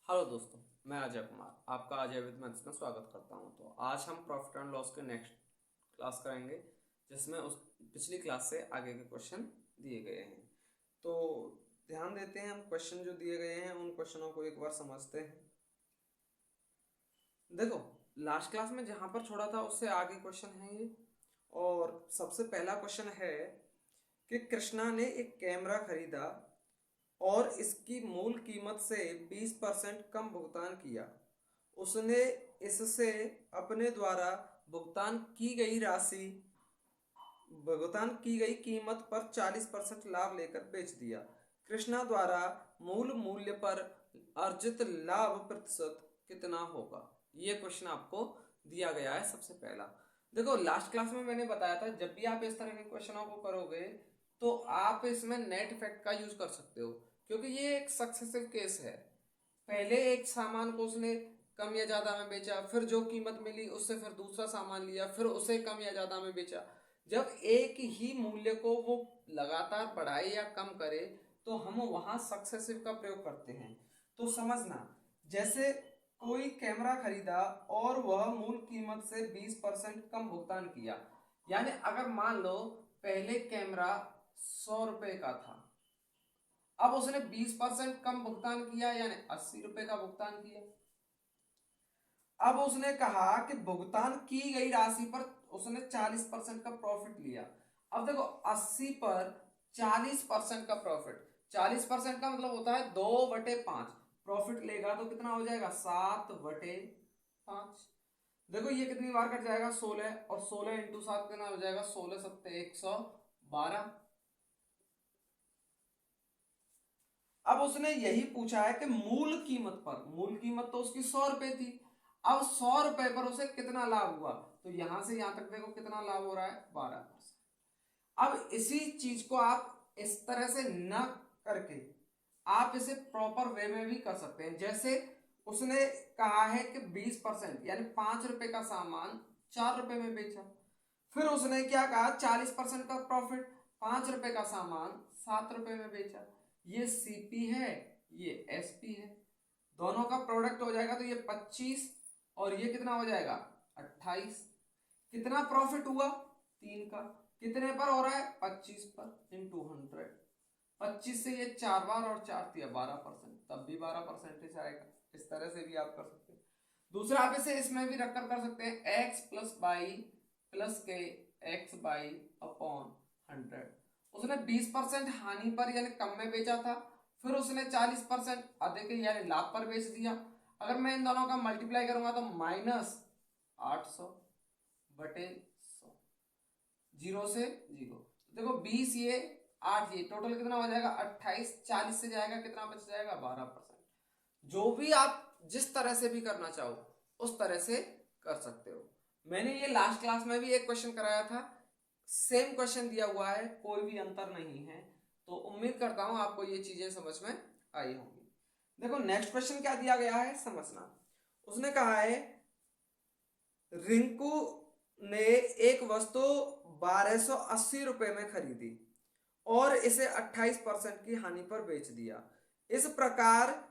Hello दोस्तों, मैं अजय कुमार आपका अजय विद मैथ्स में स्वागत करता हूं। तो आज हम प्रॉफिट एंड लॉस के नेक्स्ट क्लास करेंगे, जिसमें उस पिछली क्लास से आगे के क्वेश्चन दिए गए हैं। तो ध्यान देते हैं, हम क्वेश्चन जो दिए गए हैं उन क्वेश्चनों को एक बार समझते हैं। देखो, लास्ट क्लास में जहां पर छोड़ा था उससे आगे क्वेश्चन है ये। और सबसे पहला क्वेश्चन है कि कृष्णा ने एक कैमरा खरीदा और इसकी मूल कीमत से 20% कम भुगतान किया। उसने इससे अपने द्वारा भुगतान की गई राशि भुगतान की गई कीमत पर 40% लाभ लेकर बेच दिया। कृष्णा द्वारा मूल मूल्य पर अर्जित लाभ प्रतिशत कितना होगा? ये क्वेश्चन आपको दिया गया है। सबसे पहला देखो, लास्ट क्लास में मैंने बताया था जब भी आप इस तरह के क्वेश्चनों को करोगे तो आप इसमें नेट इफेक्ट का यूज कर सकते हो, क्योंकि ये एक सक्सेसिव केस है। पहले एक सामान को उसने कम या ज्यादा में बेचा, फिर जो कीमत मिली उससे फिर दूसरा सामान लिया, फिर उसे कम या ज्यादा में बेचा। जब एक ही मूल्य को वो लगातार बढ़ाए या कम करे तो हम वहां सक्सेसिव का प्रयोग करते हैं। तो समझना, जैसे कोई कैमरा खरीदा और वह मूल कीमत से 20% कम भुगतान किया। यानी अगर मान लो पहले कैमरा 100 रुपए का था, अब उसने 20% कम भुगतान किया यानी 80 रुपए का भुगतान किया। अब उसने कहा कि भुगतान की गई राशि पर उसने 40% का प्रॉफिट लिया। अब देखो, 80 पर 40% का प्रॉफिट, 40% का मतलब होता है 2/5। प्रॉफिट लेगा तो कितना हो जाएगा? 7/5। देखो ये कितनी बार कट जाएगा? 16, और 16 × 7 कितना हो जाएगा? 16×7 112। अब उसने यही पूछा है कि मूल कीमत पर, मूल कीमत तो उसकी 100 रुपए थी, अब 100 रुपए पर उसे कितना लाभ हुआ? तो यहां से यहां तक देखो कितना लाभ हो रहा है? 12%। अब इसी चीज को आप इस तरह से न करके आप इसे प्रॉपर वे में भी कर सकते हैं। जैसे उसने कहा है कि 20% यानी 5 रुपए का सामान 4 रुपए में बेचा, फिर उसने क्या कहा? 40% का प्रॉफिट, 5 रुपए का सामान 7 रुपए में बेचा। ये सीपी है, ये एसपी है, दोनों का प्रोडक्ट हो जाएगा तो ये 25, और ये कितना हो जाएगा? 28। कितना प्रॉफिट हुआ? 3 का। कितने पर हो रहा है? 25 पर इंटू 100। 25 से ये 4 बार और 4×3 12%, तब भी 12% आएगा। इस तरह से भी आप कर सकते हैं। दूसरा, आप इसे इसमें भी रखकर कर सकते हैं, x+y+k x/100। उसने 20% हानि पर यानी कम में बेचा था, फिर उसने 40% अधिक यानी लाभ पर बेच दिया। अगर मैं इन दोनों का मल्टीप्लाई करूंगा तो -800/100, जीरो से जीरो। देखो 20 ये 8 ये टोटल कितना हो जाएगा? 28। 40 से जाएगा कितना बच जाएगा? 12%। जो भी आप जिस तरह से भी करना चाहो उस तरह से कर सकते हो। मैंने ये लास्ट क्लास में भी एक क्वेश्चन कराया था, सेम क्वेश्चन दिया हुआ है, कोई भी अंतर नहीं है। तो उम्मीद करता हूं आपको ये चीजें समझ में आई होंगी। देखो नेक्स्ट क्वेश्चन क्या दिया गया है समझना। उसने कहा है, रिंकू ने एक वस्तु 1280 रुपए में खरीदी और इसे 28% की हानि पर बेच दिया। इस प्रकार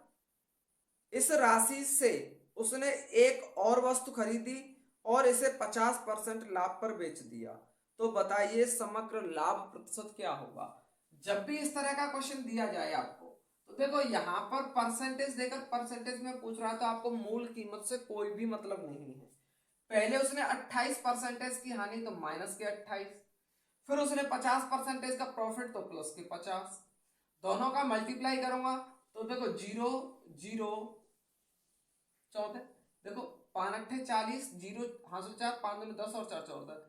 इस राशि से उसने एक और वस्तु खरीदी और इसे 50% लाभ पर बेच दिया। तो बताइए समग्र लाभ प्रतिशत क्या होगा? जब भी इस तरह का क्वेश्चन दिया जाए आपको, तो देखो यहां पर परसेंटेज देकर परसेंटेज में पूछ रहा है तो आपको मूल कीमत से कोई भी मतलब नहीं है। पहले उसने 28% की हानि तो -28, फिर उसने 50% का प्रॉफिट तो +50। दोनों का मल्टीप्लाई करूंगा तो देखो 0 0 14, देखो 5×8 = 40, 0 हाथ से 4, 5×2 = 10 और 4×14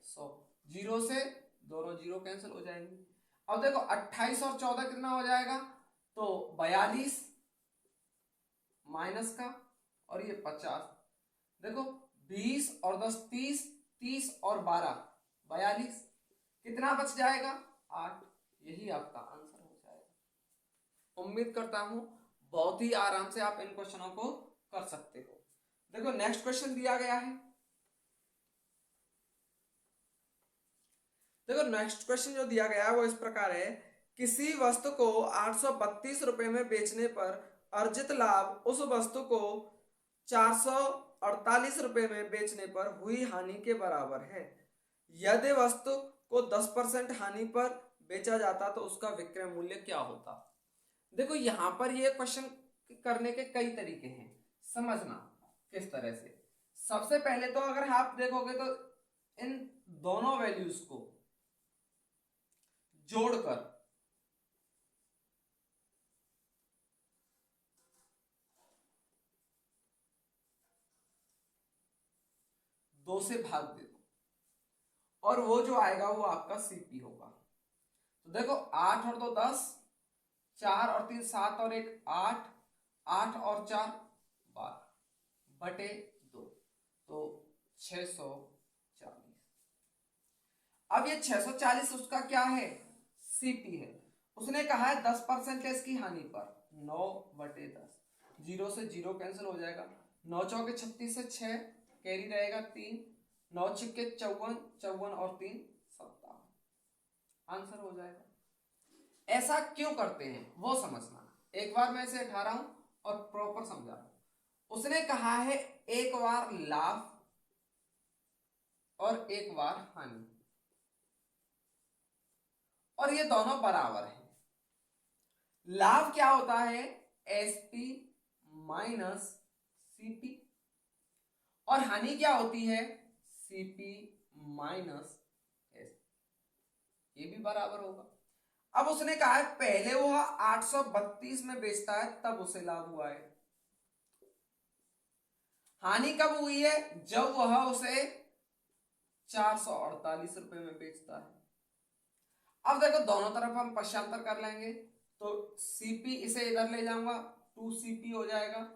/100। जीरो से दोनों जीरो कैंसिल हो जाएंगे। अब देखो 28 और 14 कितना हो जाएगा? तो 42 माइनस का, और ये 50। देखो 20 और 10 30, 30 और 12 42, कितना बच जाएगा? 8। यही आपका आंसर हो जाएगा। उम्मीद करता हूं बहुत ही आराम से आप इन क्वेश्चनों को कर सकते हो। देखो नेक्स्ट क्वेश्चन दिया गया है। देखो नेक्स्ट क्वेश्चन जो दिया गया है वो इस प्रकार है, किसी वस्तु को 832 रुपए में बेचने पर अर्जित लाभ उस वस्तु को 448 रुपए में बेचने पर हुई हानि के बराबर है। यदि वस्तु को 10% हानि पर बेचा जाता तो उसका विक्रय मूल्य क्या होता। देखो यहां पर ये क्वेश्चन करने के कई तरीके हैं, समझना किस तरह से। सबसे पहले तो अगर आप देखोगे तो इन दोनों वैल्यूज को जोड़कर दो से भाग दे दो और वो जो आएगा वो आपका सीपी होगा। तो देखो 8 और 2 10, 4 और 3 7 और 1 8, 8 और 4 12 बटे 2, तो 640। अब ये 640 उसका क्या है, सीपी है। उसने कहा है 10% इसकी हानि पर, 9 बटे 10, 0 से 0 कैंसिल हो जाएगा, 9 चौके 36 से 6 कैरी रहेगा 3, 9 छिक्के 54, 54 और 3 57, आंसर हो जाएगा। ऐसा क्यों करते हैं वो समझना। एक बार मैं इसे उठा रहा हूं और प्रॉपर समझा रहा हूं। उसने कहा है एक बार लाभ और एक बार हानि, और ये दोनों बराबर हैं। लाभ क्या होता है, एसपी माइनस सीपी, और हानि क्या होती है, सीपी माइनस एस, ये भी बराबर होगा। अब उसने कहा है पहले वह 832 में बेचता है तब उसे लाभ हुआ है। हानि कब हुई है, जब वह उसे 448 रुपए में बेचता है। अब देखो दोनों तरफ हम पश्चांतर कर लेंगे, तो सीपी इसे इधर ले जाऊंगा 2cp हो जाएगा,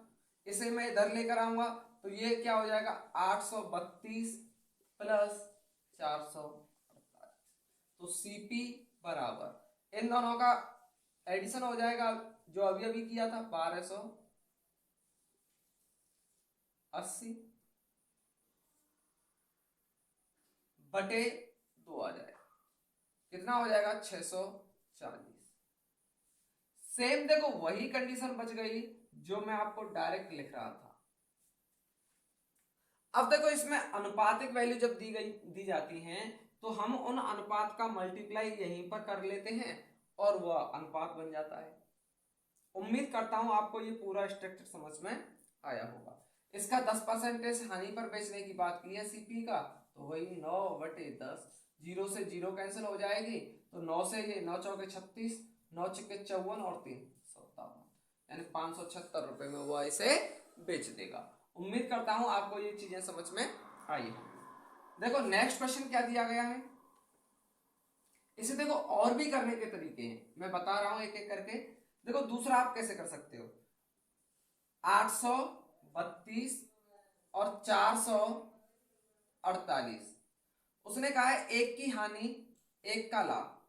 इसे मैं इधर लेकर आऊंगा तो ये क्या हो जाएगा 832 प्लस 448, तो सीपी बराबर इन दोनों का एडिशन हो जाएगा जो अभी अभी किया था 1280 बटे 2 आ जाएगा, कितना हो जाएगा 640। सेम देखो वही कंडीशन बच गई जो मैं आपको डायरेक्ट लिख रहा था। अब देखो इसमें अनुपातिक वैल्यू जब दी जाती हैं तो हम उन अनुपात का मल्टीप्लाई यहीं पर कर लेते हैं और वह अनुपात बन जाता है। उम्मीद करता हूं आपको ये पूरा स्ट्रक्चर समझ में आया होगा। इसका 10% हानि पर बेचने की बात की है सीपी का, तो वही 9 बटे 10, 0 से 0 कैंसिल हो जाएगी, तो 9 से ये 9 चौके 36, 9 छिक्के 54 और 3 57, यानी 576 रुपए में वो इसे बेच देगा। उम्मीद करता हूं आपको ये चीजें समझ में आई है। देखो नेक्स्ट क्वेश्चन क्या दिया गया है, इसे देखो और भी करने के तरीके हैं, मैं बता रहा हूं एक एक करके। देखो दूसरा आप कैसे कर सकते हो, 832 और 448, उसने कहा है एक की हानि एक का लाभ।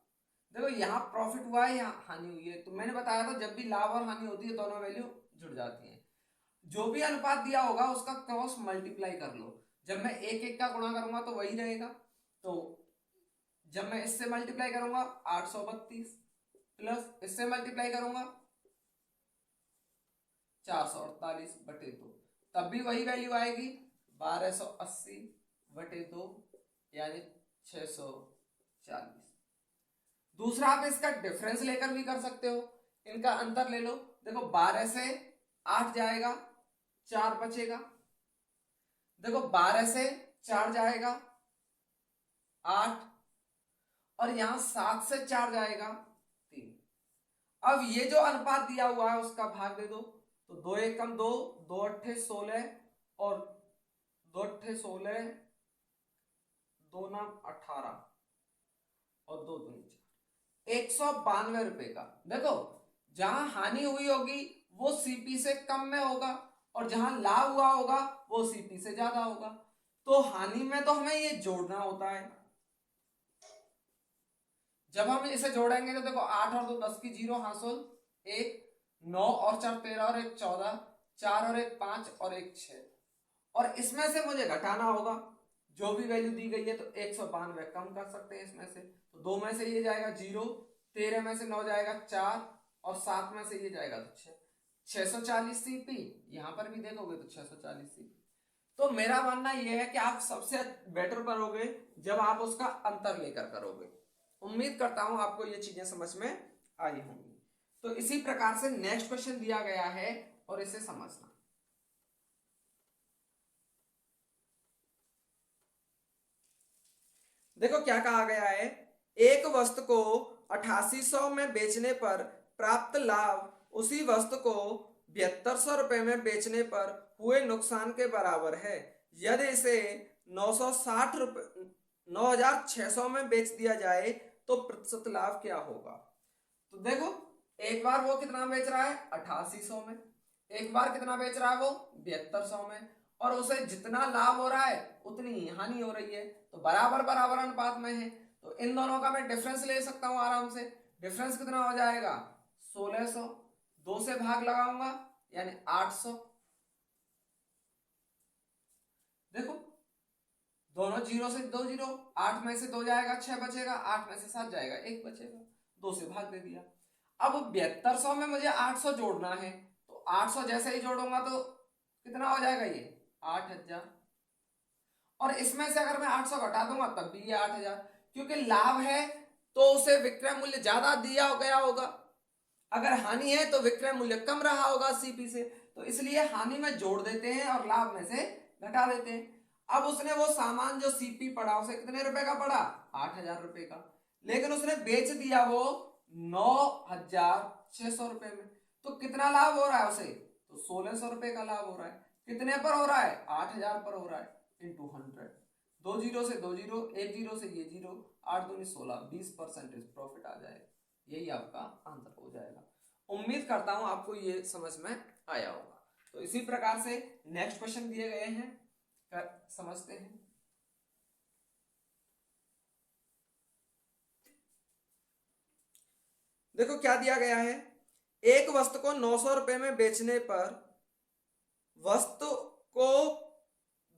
देखो यहाँ प्रॉफिट हुआ है, यहाँ हानि हुई है, तो मैंने बताया था जब भी लाभ और हानि होती है दोनों वैल्यू जुड़ जाती हैं। जो भी अनुपात दिया होगा उसका क्रॉस मल्टीप्लाई कर लो, जब मैं एक एक का गुणा करूंगा तो वही रहेगा, तो जब मैं इससे मल्टीप्लाई करूंगा 832 प्लस इससे मल्टीप्लाई करूंगा 448 बटे 2, तब भी वही वैल्यू आएगी 1280 बटे 2, यानी 640। दूसरा आप इसका डिफरेंस लेकर भी कर सकते हो, इनका अंतर ले लो। देखो 12 से 8 जाएगा 4 बचेगा, देखो 12 से 4 जाएगा 8, और यहां 7 से 4 जाएगा 3। अब ये जो अनुपात दिया हुआ है उसका भाग दे दो, तो 2 एक कम 2, 2 अट्ठे 16 और 2 अट्ठे 16, 2 नाम 18 और 2 दूनी 4, 192 रुपए का। देखो जहां हानि हुई होगी वो सीपी से कम में होगा और जहां लाभ हुआ होगा वो सीपी से ज्यादा होगा, तो हानि में तो हमें ये जोड़ना होता है। जब हम इसे जोड़ेंगे तो देखो 8 और 2 10 की 0 हासिल, 1 9 और 4 13 और 1 14, 4 और 1 5 और 1 6, और इसमें से मुझे घटाना होगा जो भी वैल्यू दी गई है, तो 192 कम कर सकते हैं इसमें से, तो 2 में से ये जाएगा 0, 13 में से 9 जाएगा 4 और 7 में से ये जाएगा तो 6, 640 सीपी, यहां पर भी देखोगे तो 640 सीपी। तो मेरा मानना यह है कि आप सबसे बेटर करोगे जब आप उसका अंतर लेकर करोगे। उम्मीद करता हूं आपको ये चीजें समझ में आई होंगी। तो इसी प्रकार से नेक्स्ट क्वेश्चन दिया गया है और इसे समझना। देखो क्या कहा गया है, एक वस्तु को 8800 में बेचने पर प्राप्त लाभ उसी वस्तु को 7200 रुपए में बेचने पर हुए नुकसान के बराबर है। यदि इसे 960 रुपए 9600 में बेच दिया जाए तो प्रतिशत लाभ क्या होगा। तो देखो, एक बार वो कितना बेच रहा है 8800 में, एक बार कितना बेच रहा है वो 7200 में, और उसे जितना लाभ हो रहा है उतनी ही हानि हो रही है। तो बराबर बराबर अनुपात में है, तो इन दोनों का मैं डिफरेंस ले सकता हूं आराम से। डिफरेंस कितना हो जाएगा 1600, 2 से भाग लगाऊंगा यानी 800। देखो दोनों जीरो से दो जीरो, 8 में से 2 जाएगा 6 बचेगा, 8 में से 7 जाएगा 1 बचेगा, 2 से भाग दे दिया। अब 7200 में मुझे 800 जोड़ना है, तो 800 जैसे ही जोड़ूंगा तो कितना हो जाएगा ये 8000, और इसमें से अगर मैं 800 घटा दूंगा तब भी ये 8000, क्योंकि लाभ है तो उसे विक्रय मूल्य ज्यादा दिया गया होगा, अगर हानि है तो विक्रय मूल्य कम रहा होगा सीपी से, तो इसलिए हानि में जोड़ देते हैं और लाभ में से घटा देते हैं। अब उसने वो सामान जो सीपी पड़ा उसे कितने रुपए का पड़ा 8000 रुपए का, लेकिन उसने बेच दिया वो 9600 रुपए में, तो कितना लाभ हो रहा है उसे, तो 1600 रुपए का लाभ हो रहा है। कितने पर हो रहा है 8000 पर हो रहा है, इंटू 100, 2 जीरो से 2 जीरो, 1 जीरो से ये जीरो, 8 दूनी 16, 20% प्रॉफिट आ जाएगा। यही आपका आंसर हो जाएगा। उम्मीद करता हूं आपको ये समझ में आया होगा। तो इसी प्रकार से नेक्स्ट क्वेश्चन दिए गए हैं, कर समझते हैं। देखो क्या दिया गया है, एक वस्तु को 900 रुपए में बेचने पर वस्तु को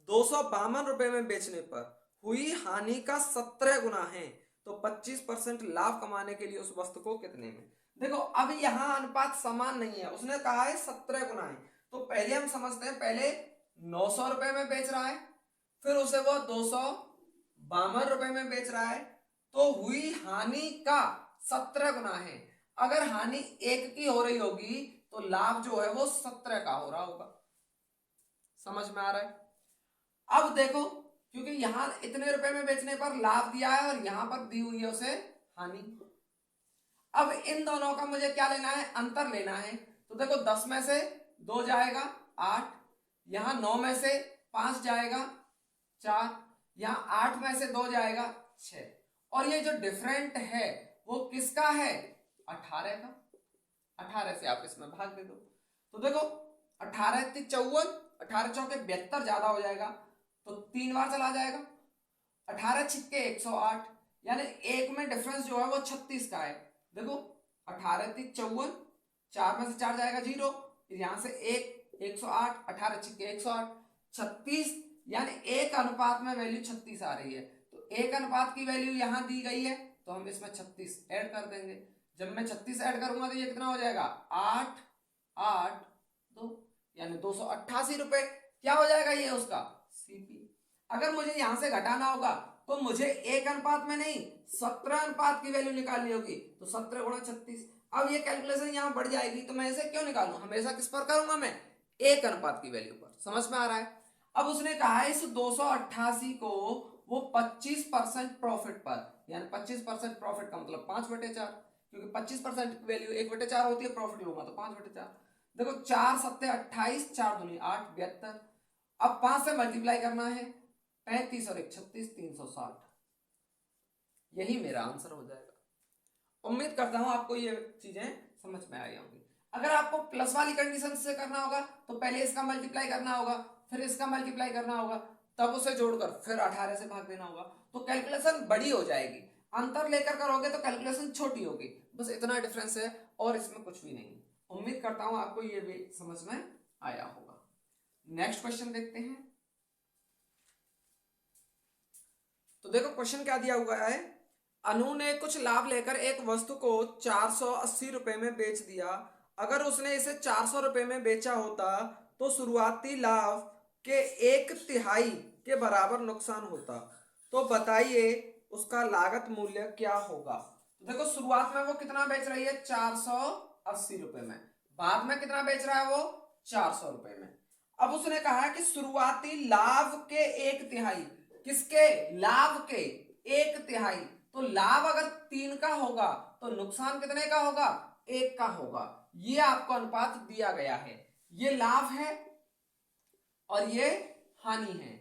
252 रुपए में बेचने पर हुई हानि का 17 गुना है, तो 25% लाभ कमाने के लिए उस वस्तु को कितने में। देखो अब यहां अनुपात समान नहीं है, उसने कहा है 17 गुना है, तो पहले हम समझते हैं, पहले 900 रुपए में बेच रहा है, फिर उसे वो 252 रुपए में बेच रहा है, तो हुई हानि का 17 गुना है। अगर हानि 1 की हो रही होगी तो लाभ जो है वो 17 का हो रहा होगा। समझ में आ रहा है। अब देखो, क्योंकि यहां इतने रुपए में बेचने पर लाभ दिया है और यहां पर दी हुई है उसे हानि। अब इन दोनों का मुझे क्या लेना है, अंतर लेना है। तो देखो 10 में से 2 जाएगा 8, यहां 9 में से 5 जाएगा 4, यहां 8 में से 2 जाएगा 6, और ये जो डिफरेंट है वो किसका है 18 का। 18 से आप इसमें भाग दे दो, तो देखो 18 × 54, 18 चौके 72 ज्यादा हो जाएगा, तो 3 बार चला जाएगा, 18 छिक्के 108, यानी एक में डिफरेंस जो है वो 36 का है। देखो 18 × 54, 4 में से 4 जाएगा 0, यहां से 1, 108, 18 छिक्के 108, 36, यानी 1 अनुपात में वैल्यू 36 आ रही है। तो 1 अनुपात की वैल्यू यहां दी गई है, तो हम इसमें 36 ऐड कर देंगे। जब मैं 36 ऐड करूंगा तो ये कितना हो जाएगा 8, 8, 2, यानी 288 रुपए क्या हो जाएगा ये उसका सीपी। अगर मुझे यहां से घटाना होगा तो मुझे 1 अनुपात में नहीं 17 अनुपात की वैल्यू निकालनी होगी, तो 17 गुणा 36। अब ये कैलकुलेशन यहां बढ़ जाएगी, तो मैं इसे क्यों निकालूं, हमेशा किस पर करूंगा मैं 1 अनुपात की वैल्यू पर। समझ में आ रहा है। अब उसने कहा है इस 288 को वो 25% प्रॉफिट पर, यानी 25% प्रॉफिट का मतलब 5/4, क्योंकि 25% वैल्यू 1/4 होती है, प्रॉफिट लूंगा तो 5/4। देखो 4 सत्ते 28, 4 दूनी 8, 72। अब 5 से मल्टीप्लाई करना है, 35 और 1 36, 360, यही मेरा आंसर हो जाएगा। उम्मीद करता हूं आपको ये चीजें समझ में आई होंगी। अगर आपको प्लस वाली कंडीशन से करना होगा तो पहले इसका मल्टीप्लाई करना होगा, फिर इसका मल्टीप्लाई करना होगा, तब उसे जोड़कर फिर 18 से भाग देना होगा, तो कैलकुलेशन बड़ी हो जाएगी। अंतर लेकर करोगे तो कैलकुलेशन छोटी होगी, बस इतना डिफरेंस है और इसमें कुछ भी नहीं। उम्मीद करता हूं आपको ये भी समझ में आया होगा। नेक्स्ट क्वेश्चन देखते हैं। तो देखो क्वेश्चन क्या दिया हुआ है, अनु ने कुछ लाभ लेकर एक वस्तु को 480 रुपए में बेच दिया अगर उसने इसे 400 रुपए में बेचा होता तो शुरुआती लाभ के 1/3 के बराबर नुकसान होता। तो बताइए उसका लागत मूल्य क्या होगा। तो देखो शुरुआत में वो कितना बेच रही है, 480 रुपए में। बाद में कितना बेच रहा है वो, 400 रुपए में। अब उसने कहा है कि शुरुआती लाभ के 1/3, किसके, लाभ के 1/3। तो लाभ अगर 3 का होगा तो नुकसान कितने का होगा, 1 का होगा। ये आपको अनुपात दिया गया है, ये लाभ है और ये हानि है।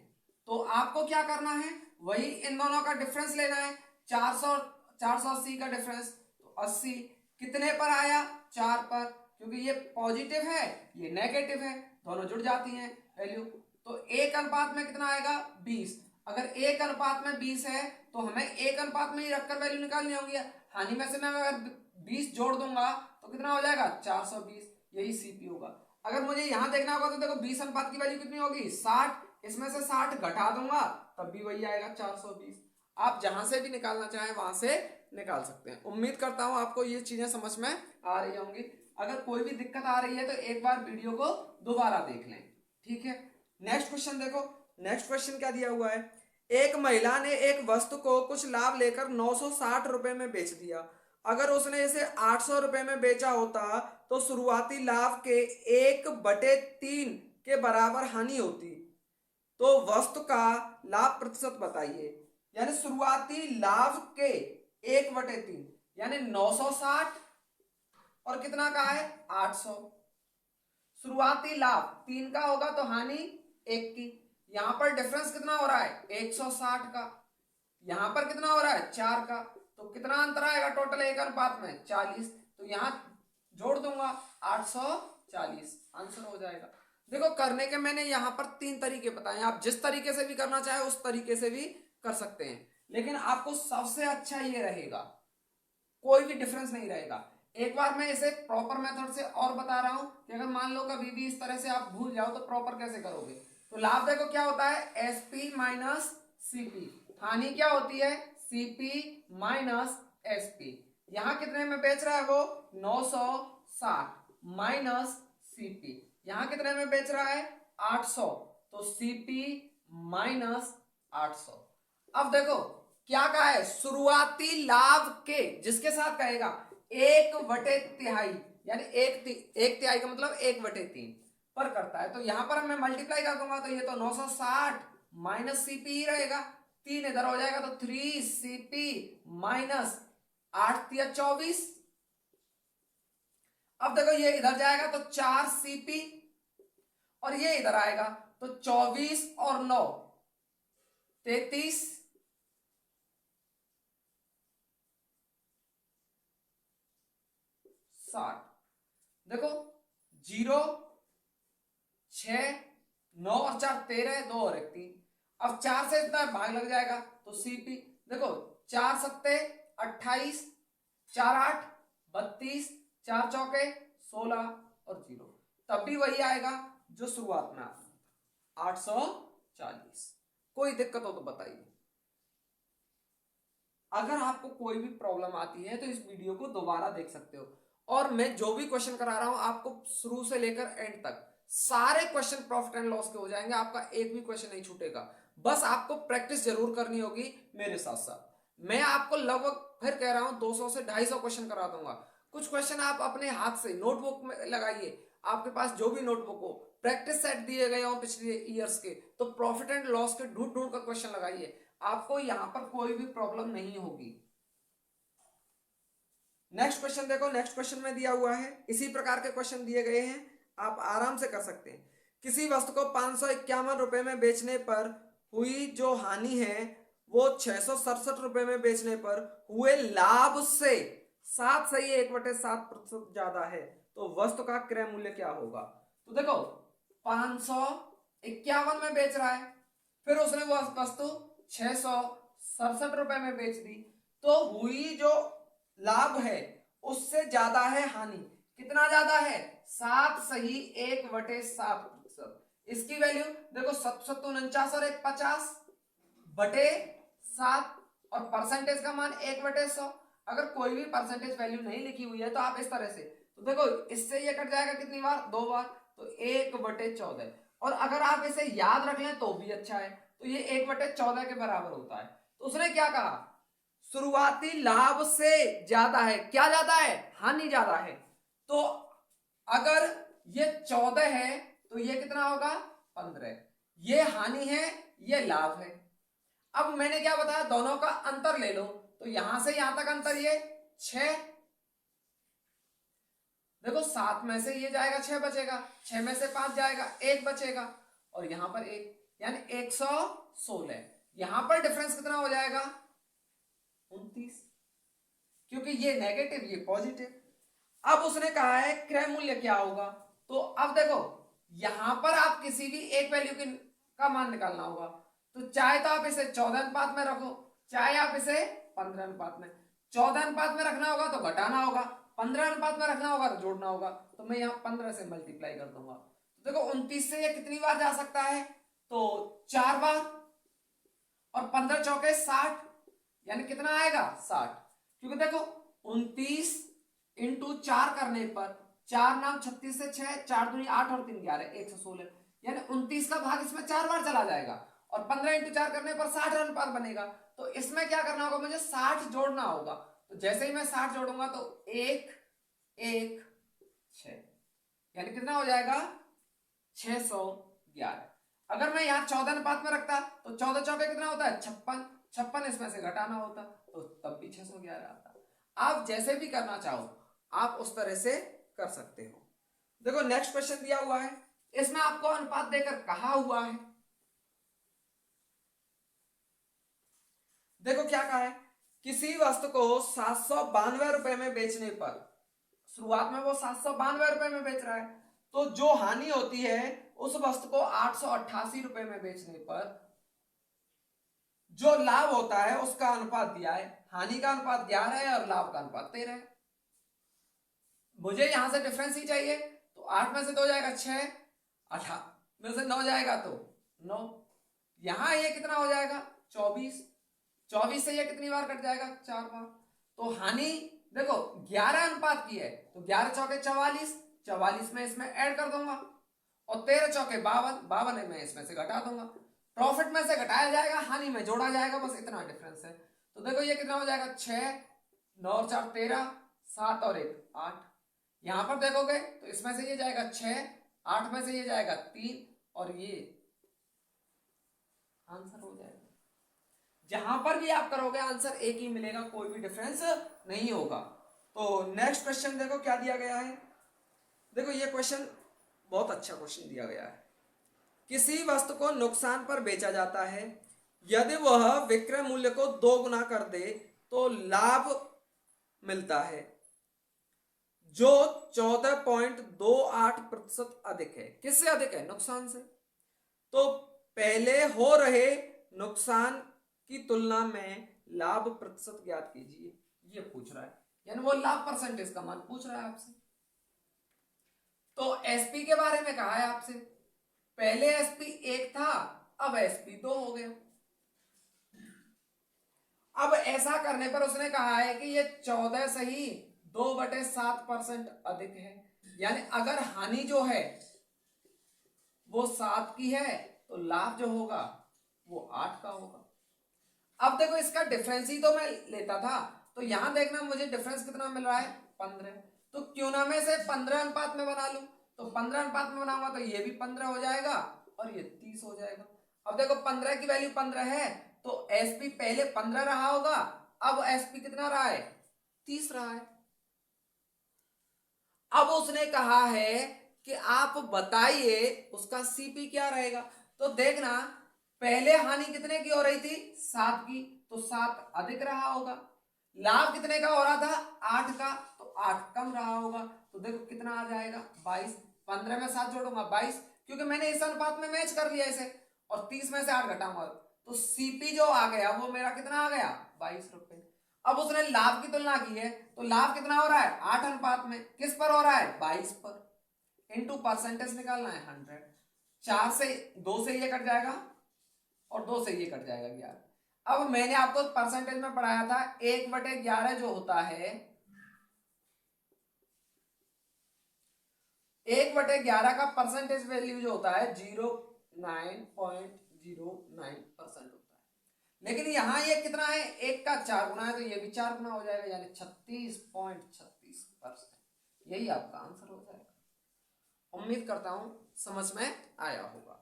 तो आपको क्या करना है, वही इन दोनों का डिफरेंस लेना है। 480 का डिफरेंस, तो 80 कितने पर आया, 4 पर, क्योंकि ये पॉजिटिव है ये नेगेटिव है, दोनों जुड़ जाती हैं वैल्यू। तो 1 अनुपात में कितना आएगा, 20। अगर 1 अनुपात में 20 है तो हमें 1 अनुपात में ही रखकर वैल्यू निकालनी होगी। हानि में से मैं अगर 20 जोड़ दूंगा तो कितना हो जाएगा, 420। यही सीपी होगा। अगर मुझे यहां देखना होगा तो देखो 20 अनुपात की वैल्यू कितनी होगी, 60। इसमें से 60 घटा दूंगा तब भी वही आएगा, 420। आप जहां से भी निकालना चाहें वहां से निकाल सकते हैं। उम्मीद करता हूं आपको ये चीजें समझ में आ रही होंगी। अगर कोई भी दिक्कत आ रही है तो एक बार वीडियो को दोबारा देख लें, ठीक है। नेक्स्ट क्वेश्चन देखो, नेक्स्ट क्वेश्चन क्या दिया हुआ है। एक महिला ने एक वस्तु को कुछ लाभ लेकर 960 रुपए में बेच दिया। अगर उसने इसे 800 रुपए में बेचा होता तो शुरुआती लाभ के 1/3 के बराबर हानि होती। तो वस्तु का लाभ प्रतिशत बताइए। यानी शुरुआती लाभ के 1/3 यानी 960 और कितना का है, 800। शुरुआती लाभ 3 का होगा तो हानि 1 की। यहां पर डिफरेंस कितना हो रहा है, 160 का। यहां पर कितना हो रहा है, 4 का। तो कितना अंतर आएगा टोटल 1 अनुपात में, 40। तो यहां जोड़ दूंगा 840, आंसर हो जाएगा। देखो करने के मैंने यहां पर 3 तरीके बताए, आप जिस तरीके से भी करना चाहे उस तरीके से भी कर सकते हैं, लेकिन आपको सबसे अच्छा ये रहेगा, कोई भी डिफरेंस नहीं रहेगा। एक बार मैं इसे प्रॉपर मेथड से और बता रहा हूं कि अगर मान लो कभी भी इस तरह से आप भूल जाओ तो प्रॉपर कैसे करोगे। तो लाभ देखो क्या होता है, एसपी माइनस सीपी। हानि क्या होती है, सीपी माइनस एसपी। यहां कितने में बेच रहा है वो, 960 माइनस सीपी। यहां कितने में बेच रहा है, 800। तो सीपी माइनस 800। अब देखो क्या कहा है, शुरुआती लाभ के, जिसके साथ कहेगा 1/3 यानी एक तिहाई का मतलब 1/3 पर करता है। तो यहां पर मैं मल्टीप्लाई कर दूंगा तो ये तो 960 माइनस सीपी ही रहेगा। 3 इधर हो जाएगा तो 3 सीपी माइनस 8 या 24। अब देखो ये इधर जाएगा तो 4 सीपी और ये इधर आएगा तो 24 और 9 33। देखो 0 6 9 और 4 13, 2 और 1 3। अब 4 से इतना भाग लग जाएगा तो सीपी देखो 4 सत्ते 28, 4 8 32, 4 चौके 16 और 0, तब भी वही आएगा जो शुरुआत में आता था, 840। कोई दिक्कत हो तो बताइए। अगर आपको कोई भी प्रॉब्लम आती है तो इस वीडियो को दोबारा देख सकते हो, और मैं जो भी क्वेश्चन करा रहा हूं आपको शुरू से लेकर एंड तक सारे क्वेश्चन प्रॉफिट एंड लॉस के हो जाएंगे, आपका एक भी क्वेश्चन नहीं छूटेगा। बस आपको प्रैक्टिस जरूर करनी होगी मेरे साथ साथ। मैं आपको लगभग फिर कह रहा हूं 200 से 250 क्वेश्चन करा दूंगा। कुछ क्वेश्चन आप अपने हाथ से नोटबुक में लगाइए, आपके पास जो भी नोटबुक हो, प्रैक्टिस सेट दिए गए हो पिछले ईयर्स के, तो प्रॉफिट एंड लॉस के ढूंढ ढूंढ कर क्वेश्चन लगाइए, आपको यहां पर कोई भी प्रॉब्लम नहीं होगी। नेक्स्ट क्वेश्चन देखो, नेक्स्ट क्वेश्चन में दिया हुआ है, इसी प्रकार के क्वेश्चन दिए गए हैं, आप आराम से कर सकते हैं। किसी वस्तु को 551 रुपए में बेचने पर हुई जो हानि है वो 667 रुपए में बेचने पर हुए लाभ से 1/7 ज्यादा है। तो वस्तु का क्रय मूल्य क्या होगा। तो देखो 551 में बेच रहा है, फिर उसने वो वस्तु 667 रुपए में बेच दी, तो हुई जो लाभ है उससे ज्यादा है हानि। कितना ज्यादा है, 7 सही 1/7। इसकी वैल्यू देखो 749 और 1 50 बटे 7 और परसेंटेज का मान 1/100। अगर कोई भी परसेंटेज वैल्यू नहीं लिखी हुई है तो आप इस तरह से तो देखो इससे ये कट जाएगा कितनी बार, 2 बार, तो 1/14। और अगर आप इसे याद रख लें तो भी अच्छा है, तो ये 1/14 के बराबर होता है। तो उसने क्या कहा, शुरुआती लाभ से ज्यादा है, क्या ज्यादा है, हानि ज्यादा है। तो अगर ये 14 है तो ये कितना होगा, 15। ये हानि है, ये लाभ है। अब मैंने क्या बताया, दोनों का अंतर ले लो, तो यहां से यहां तक अंतर ये 6। देखो 7 में से ये जाएगा 6 बचेगा, 6 में से 5 जाएगा 1 बचेगा, और यहां पर 1, यानी 116। यहां पर डिफरेंस कितना हो जाएगा, 29, क्योंकि ये नेगेटिव ये पॉजिटिव। अब उसने कहा है क्रय मूल्य क्या होगा। तो अब देखो यहां पर आप किसी भी एक वैल्यू का मान निकालना होगा, तो चाहे तो आप इसे 14 अनुपात में रखो, चाहे आप इसे 15 अनुपात में। 14 अनुपात में रखना होगा तो घटाना होगा, 15 अनुपात में रखना होगा तो जोड़ना होगा। तो मैं यहाँ 15 से मल्टीप्लाई कर दूंगा, तो देखो 29 से ये कितनी बार जा सकता है, तो 4 बार, और 15 चौके 60, यानी कितना आएगा 60। क्योंकि देखो 29 इंटू 4 करने पर 4 नाम 36 से 6, 4 दूनी 8 और 3 11, 116, यानी 29 का भाग इसमें 4 बार चला जाएगा, और 15 इंटू 4 करने पर 60 अनुपात बनेगा। तो इसमें क्या करना होगा, मुझे 60 जोड़ना होगा। तो जैसे ही मैं 60 जोड़ूंगा तो 1 1 6, यानी कितना हो जाएगा 611। अगर मैं यहाँ 14 अनुपात में रखता तो 14 चौके कितना होता है 56, 56 इसमें से घटाना होता तो तब भी 611 आता। आप जैसे भी करना चाहो आप उस तरह से कर सकते हो। देखो नेक्स्ट क्वेश्चन दिया हुआ है, इसमें आपको अनुपात देकर कहा हुआ है, देखो क्या कहा है, किसी वस्तु को 792 रुपए में बेचने पर, शुरुआत में वो 792 रुपए में बेच रहा है, तो जो हानि होती है उस वस्तु को 888 रुपए में बेचने पर जो लाभ होता है उसका अनुपात दिया है। हानि का अनुपात 11 है और लाभ का अनुपात 13 है। मुझे यहां से डिफरेंस ही चाहिए, तो 8 में से 2 जाएगा 6, 18 में से 9 जाएगा तो 9, यहां ये कितना हो जाएगा 24, 24 से ये कितनी बार कट जाएगा 4 बार। तो हानि देखो 11 अनुपात की है, तो 11 चौके 44, 44 में इसमें ऐड कर दूंगा, और 13 चौके 52, 52 में इसमें से घटा दूंगा। प्रॉफिट में से घटाया जाएगा, हानि में जोड़ा जाएगा, बस इतना डिफरेंस है। तो देखो ये कितना हो जाएगा 6, 9 और 4 13, 7 और 1 8। यहां पर देखोगे तो इसमें से ये जाएगा 6, 8 में से ये जाएगा 3, और ये आंसर हो जाएगा। जहां पर भी आप करोगे आंसर एक ही मिलेगा, कोई भी डिफरेंस नहीं होगा। तो नेक्स्ट क्वेश्चन देखो क्या दिया गया है। देखो ये क्वेश्चन बहुत अच्छा क्वेश्चन दिया गया है। किसी वस्तु को नुकसान पर बेचा जाता है, यदि वह विक्रय मूल्य को 2 गुना कर दे तो लाभ मिलता है, जो 14.28% अधिक है। किससे अधिक है, नुकसान से। तो पहले हो रहे नुकसान की तुलना में लाभ प्रतिशत ज्ञात कीजिए, ये पूछ रहा है, यानी वो लाभ परसेंटेज का मान पूछ रहा है आपसे। तो एसपी के बारे में कहा है आपसे, पहले एसपी 1 था, अब एसपी 2 हो गया। अब ऐसा करने पर उसने कहा है कि ये 14 से ही 2/7% अधिक है, यानी अगर हानि जो है वो 7 की है तो लाभ जो होगा वो 8 का होगा। अब देखो इसका डिफरेंस ही तो मैं लेता था, तो यहां देखना मुझे डिफरेंस कितना मिल रहा है 15, तो क्यों ना मैं इसे 15 अनुपात में बना लूं। तो 15 अनुपात में बनाऊंगा तो ये भी 15 हो जाएगा और ये 30 हो जाएगा। अब देखो 15 की वैल्यू 15 है, तो एसपी पहले 15 रहा होगा, अब एसपी कितना रहा है 30 रहा है। अब उसने कहा है कि आप बताइए उसका सीपी क्या रहेगा। तो देखना पहले हानि कितने की हो रही थी 7 की, तो 7 अधिक रहा होगा। लाभ कितने का हो रहा था 8 का, तो 8 कम रहा होगा। तो देखो कितना आ जाएगा 22, 15 में 7 जोड़ूंगा 22, क्योंकि मैंने इस अनुपात में मैच कर लिया इसे, और 30 में से 8 घटाऊंगा तो सीपी जो आ गया वो मेरा कितना आ गया 22 रुपए। अब उसने लाभ की तुलना की है, तो लाभ कितना हो रहा है 8 अनुपात में, किस पर हो रहा है 22 पर, इनटू परसेंटेज निकालना है 100। 4 से 2 से ये कट जाएगा और 2 से ये कट जाएगा 11। अब मैंने आपको परसेंटेज में पढ़ाया था 1/11 जो होता है 1/11 का परसेंटेज वैल्यू जो होता है 09.09% होता है, लेकिन यहां ये कितना है, 1 का 4 गुना है, तो ये भी 4 गुना हो जाएगा, यानी 36.36%। यही आपका आंसर हो जाएगा। उम्मीद करता हूं समझ में आया होगा।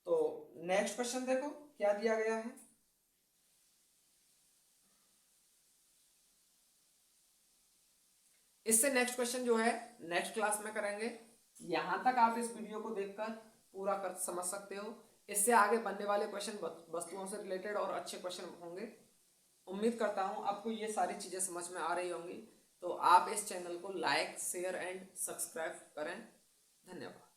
तो नेक्स्ट क्वेश्चन देखो क्या दिया गया है। इससे नेक्स्ट क्वेश्चन जो है नेक्स्ट क्लास में करेंगे। यहां तक आप इस वीडियो को देखकर पूरा कर समझ सकते हो। इससे आगे बनने वाले क्वेश्चन वस्तुओं से रिलेटेड और अच्छे क्वेश्चन होंगे। उम्मीद करता हूं आपको ये सारी चीजें समझ में आ रही होंगी। तो आप इस चैनल को लाइक, शेयर एंड सब्सक्राइब करें। धन्यवाद।